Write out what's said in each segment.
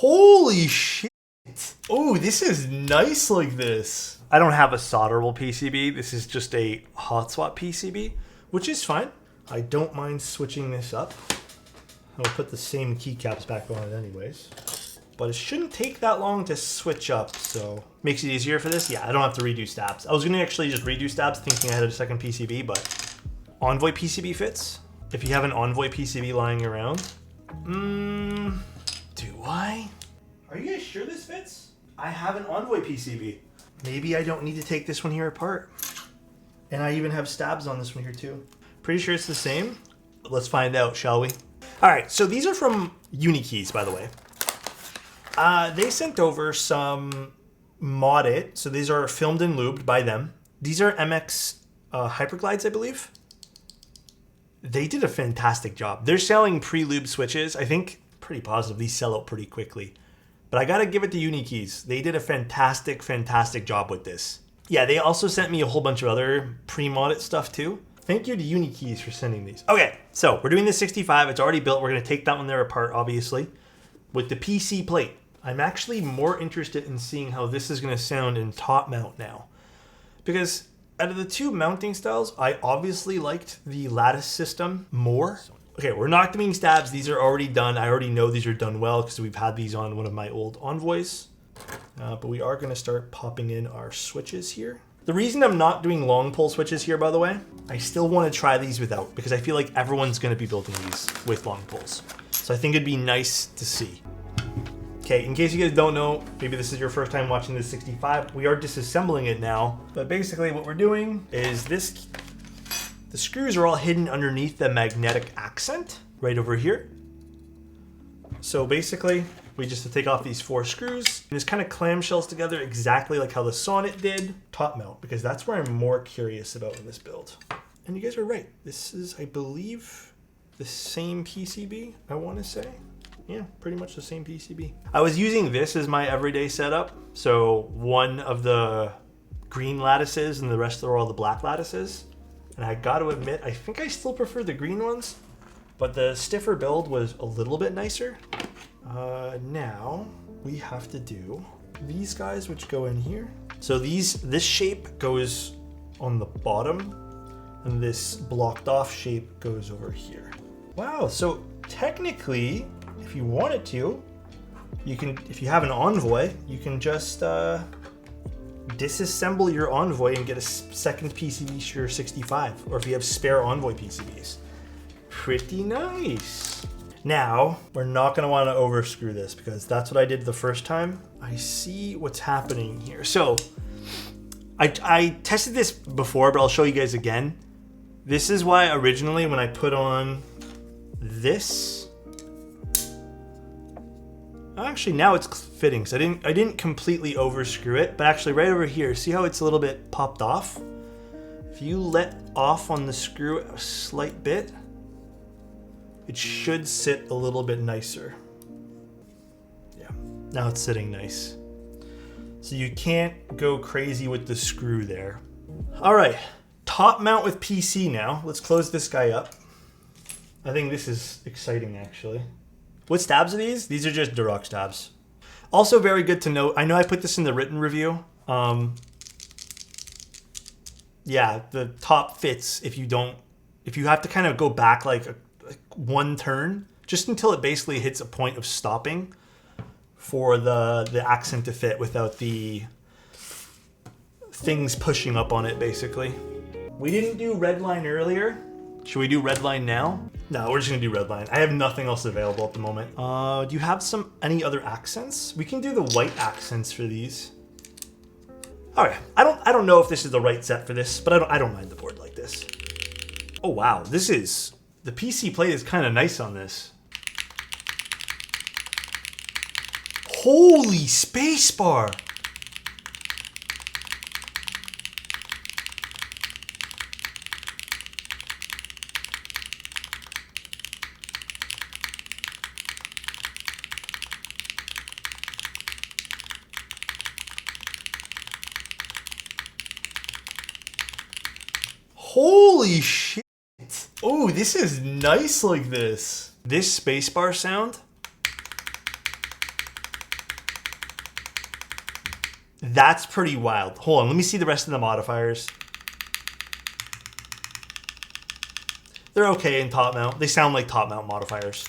Holy shit. Oh, this is nice like this. I don't have a solderable PCB. This is just a hot swap PCB, which is fine. I don't mind switching this up. I'll put the same keycaps back on it anyways. But it shouldn't take that long to switch up, so makes it easier for this. Yeah, I don't have to redo stabs. I was gonna actually just redo stabs thinking I had a second PCB, but Envoy PCB fits. If you have an Envoy PCB lying around. Do I? Are you guys sure this fits? I have an Envoy PCB. Maybe I don't need to take this one here apart. And I even have stabs on this one here too. Pretty sure it's the same. Let's find out, shall we? All right, so these are from Unikeys, by the way. They sent over some modded, so these are filmed and lubed by them. These are MX Hyperglides, I believe. They did a fantastic job. They're selling pre-lube switches. I think pretty positive these sell out pretty quickly. But I gotta give it to Unikeys. They did a fantastic, fantastic job with this. Yeah, they also sent me a whole bunch of other pre-modded stuff too. Thank you to Unikeys for sending these. Okay, so we're doing the 65. It's already built. We're gonna take that one there apart, obviously, with the PC plate. I'm actually more interested in seeing how this is gonna sound in top mount now. Because out of the two mounting styles, I obviously liked the lattice system more. Okay, we're not doing stabs. These are already done. I already know these are done well because we've had these on one of my old Envoys. But we are gonna start popping in our switches here. The reason I'm not doing long pull switches here, by the way, I still wanna try these without because I feel like everyone's gonna be building these with long pulls. So I think it'd be nice to see. Okay, in case you guys don't know, maybe this is your first time watching this 65, we are disassembling it now. But basically what we're doing is this, the screws are all hidden underneath the magnetic accent right over here. So basically, we just have to take off these 4 screws and this kind of clamshells together exactly like how the Sonnet did, top mount, because that's where I'm more curious about in this build. And you guys are right. This is, I believe, the same PCB, I want to say. Yeah, pretty much the same PCB. I was using this as my everyday setup. So one of the green lattices and the rest are all the black lattices. And I got to admit, I think I still prefer the green ones, but the stiffer build was a little bit nicer. Now we have to do these guys, which go in here. So this shape goes on the bottom and this blocked off shape goes over here. Wow, so technically, if you wanted to, you can, if you have an Envoy, you can just disassemble your Envoy and get a second PCB for your 65, or if you have spare Envoy PCBs. Pretty nice. Now, we're not gonna wanna overscrew this because that's what I did the first time. I see what's happening here. So, I tested this before, but I'll show you guys again. This is why originally when I put on this, actually now it's fitting, so I didn't completely overscrew it, but actually right over here, see how it's a little bit popped off? If you let off on the screw a slight bit, it should sit a little bit nicer. Yeah, now it's sitting nice. So you can't go crazy with the screw there. All right, top mount with PC now. Let's close this guy up. I think this is exciting actually. What stabs are these? These are just Durock stabs. Also very good to note, I know I put this in the written review. Yeah, the top fits if you have to kind of go back like one turn, just until it basically hits a point of stopping for the accent to fit without the things pushing up on it basically. We didn't do Redline earlier. Should we do Redline now? No, we're just gonna do Redline. I have nothing else available at the moment. Do you have any other accents? We can do the white accents for these. All right, I don't know if this is the right set for this, but I don't mind the board like this. Oh wow, the PC plate is kind of nice on this. Holy spacebar! Holy shit. Oh, this is nice like this. This spacebar sound That's pretty wild. Hold on, let me see the rest of the modifiers. They're okay in top mount. They sound like top mount modifiers.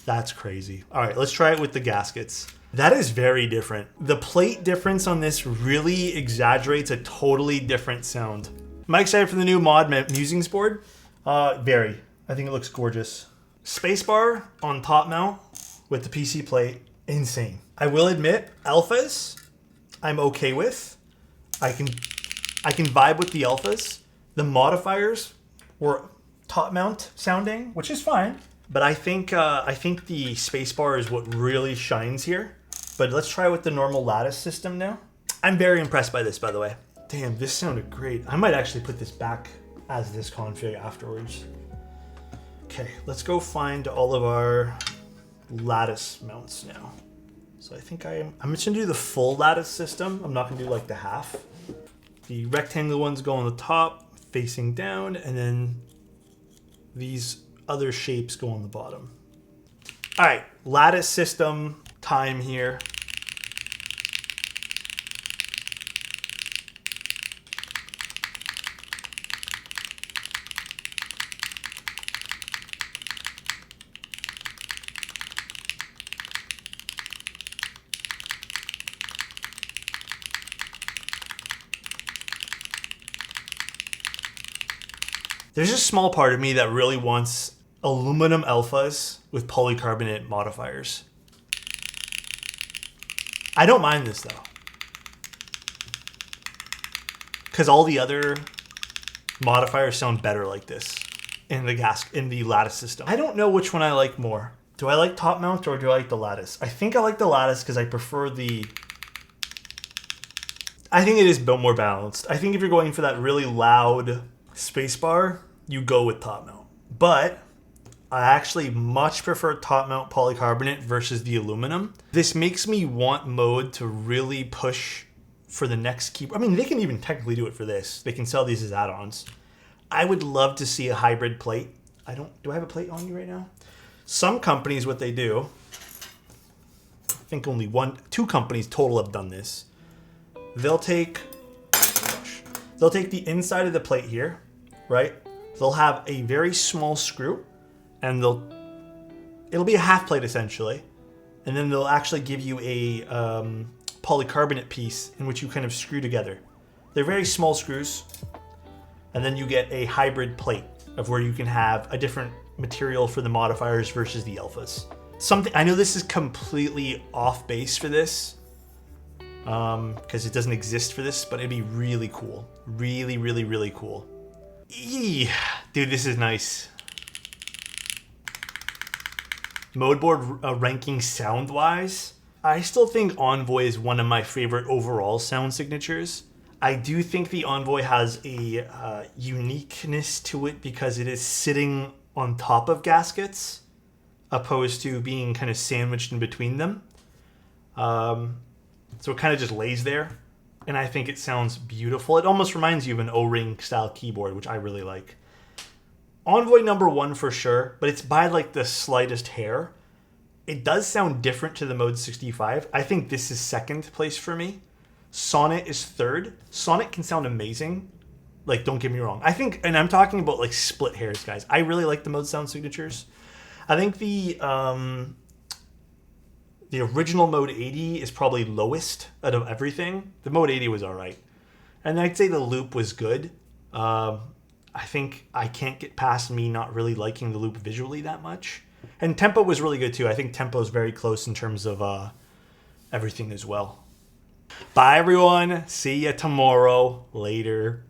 That's crazy. All right, let's try it with the gaskets. That is very different. The plate difference on this really exaggerates a totally different sound. Am I excited for the new mod musings board? Very. I think it looks gorgeous. Spacebar on top mount with the PC plate, insane. I will admit, alphas, I'm okay with. I can vibe with the alphas. The modifiers were top mount sounding, which is fine. But I think the spacebar is what really shines here. But let's try with the normal lattice system now. I'm very impressed by this, by the way. Damn, this sounded great. I might actually put this back as this config afterwards. Okay, let's go find all of our lattice mounts now. So I think I'm just gonna do the full lattice system. I'm not gonna do like the half. The rectangle ones go on the top, facing down, and then these other shapes go on the bottom. All right, lattice system time here. There's a small part of me that really wants aluminum alphas with polycarbonate modifiers. I don't mind this though, because all the other modifiers sound better like this in the lattice system. I don't know which one I like more. Do I like top mount or do I like the lattice? I think I like the lattice because I prefer the... I think it is more balanced. I think if you're going for that really loud spacebar, you go with top mount. But I actually much prefer top mount polycarbonate versus the aluminum. This makes me want Mode to really push for the next keyboard. I mean, they can even technically do it for this. They can sell these as add-ons. I would love to see a hybrid plate. Do I have a plate on you right now? Some companies, what they do, I think only two companies total have done this. They'll take the inside of the plate here, right? They'll have a very small screw, and it'll be a half plate essentially, and then they'll actually give you a polycarbonate piece in which you kind of screw together. They're very small screws, and then you get a hybrid plate of where you can have a different material for the modifiers versus the alphas. I know this is completely off base for this, because it doesn't exist for this, but it'd be really cool. Really, really, really cool. Dude, this is nice. Mode board ranking sound-wise, I still think Envoy is one of my favorite overall sound signatures. I do think the Envoy has a uniqueness to it because it is sitting on top of gaskets opposed to being kind of sandwiched in between them. So it kind of just lays there, and I think it sounds beautiful. It almost reminds you of an O-ring style keyboard, which I really like. Envoy #1 for sure, but it's by like the slightest hair. It does sound different to the Mode 65. I think this is second place for me. Sonnet is third. Sonnet can sound amazing. Like, don't get me wrong. I think, and I'm talking about like split hairs, guys. I really like the Mode sound signatures. I think the original Mode 80 is probably lowest out of everything. The Mode 80 was all right. And I'd say the loop was good. I think I can't get past me not really liking the loop visually that much. And tempo was really good too. I think tempo is very close in terms of everything as well. Bye everyone. See ya tomorrow. Later.